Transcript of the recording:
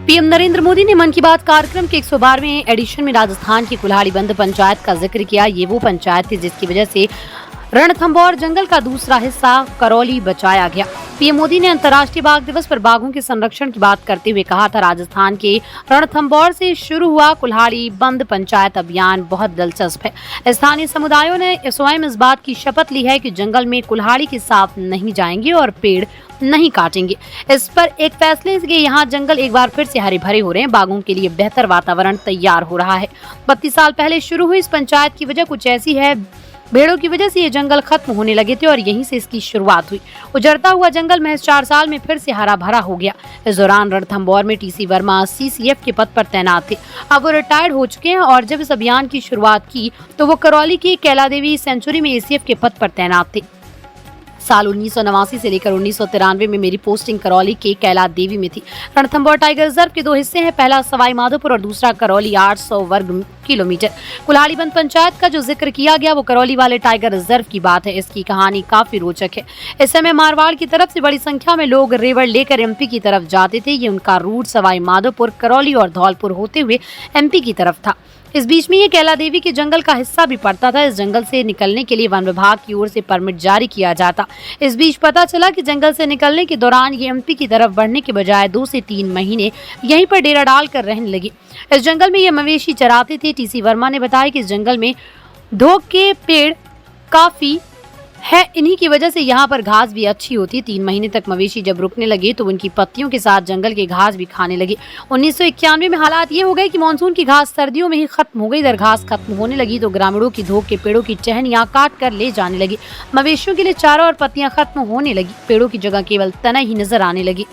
PM Narendra Modi ने मन की बात कार्यक्रम के 112वें एडिशन में राजस्थान की कुल्हाड़ीबंद पंचायत का जिक्र किया। ये वो पंचायत थी जिसकी वजह से रणथंभौर जंगल का दूसरा हिस्सा करौली बचाया गया। पीएम मोदी ने अंतर्राष्ट्रीय बाघ दिवस पर बाघों के संरक्षण की बात करते हुए कहा था, राजस्थान के रणथंभौर से शुरू हुआ कुल्हाड़ीबंद पंचायत अभियान बहुत दिलचस्प है। स्थानीय समुदायों ने स्वयं इस बात की शपथ ली है कि जंगल में कुल्हाड़ी के साथ नहीं जाएंगे और पेड़ नहीं काटेंगे। इस पर एक फैसले से यहाँ जंगल एक बार फिर से हरे भरे हो रहे हैं। बाघों के लिए बेहतर वातावरण तैयार हो रहा है। 32 साल पहले शुरू हुई इस पंचायत की वजह कुछ ऐसी है, भेड़ों की वजह से ये जंगल खत्म होने लगे थे और यहीं से इसकी शुरुआत हुई। उजड़ता हुआ जंगल महज 4 साल में फिर से हरा भरा हो गया। इस दौरान रणथंभौर में टीसी वर्मा सीसीएफ के पद पर तैनात थे। अब वो रिटायर्ड हो चुके हैं और जब इस अभियान की शुरुआत की तो वो करौली की कैला देवी सेंचुरी में एसीएफ के पद पर तैनात थे। साल 1989 से लेकर 1993 में मेरी पोस्टिंग करौली के कैला देवी में थी। रणथंभौर टाइगर रिजर्व के 2 हिस्से हैं, पहला सवाई माधोपुर और दूसरा करौली 800 वर्ग किलोमीटर। कुल्हाड़ीबंद पंचायत का जो जिक्र किया गया वो करौली वाले टाइगर रिजर्व की बात है। इसकी कहानी काफी रोचक है। इस समय मारवाड़ की तरफ से बड़ी संख्या में लोग रेवड़ लेकर एमपी की तरफ जाते थे। ये उनका रूट सवाई माधोपुर, करौली और धौलपुर होते हुए एमपी की तरफ था। इस बीच में ये कैला देवी के जंगल का हिस्सा भी पड़ता था। इस जंगल से निकलने के लिए वन विभाग की ओर से परमिट जारी किया जाता। इस बीच पता चला कि जंगल से निकलने के दौरान ये एमपी की तरफ बढ़ने के बजाय 2 से 3 महीने यहीं पर डेरा डालकर रहने लगे। इस जंगल में ये मवेशी चराते थे। टीसी वर्मा ने बताया कि इस जंगल में धोक के पेड़ काफी है, इन्हीं की वजह से यहाँ पर घास भी अच्छी होती है। 3 महीने तक मवेशी जब रुकने लगे तो उनकी पत्तियों के साथ जंगल के घास भी खाने लगे। 1991 में हालात ये हो गए कि मानसून की घास सर्दियों में ही खत्म हो गई। इधर घास खत्म होने लगी तो ग्रामीणों की धोख के पेड़ों की टहनियां काट कर ले जाने लगी। मवेशियों के लिए चारा और पत्तियां खत्म होने लगी। पेड़ों की जगह केवल तना ही नजर आने लगी।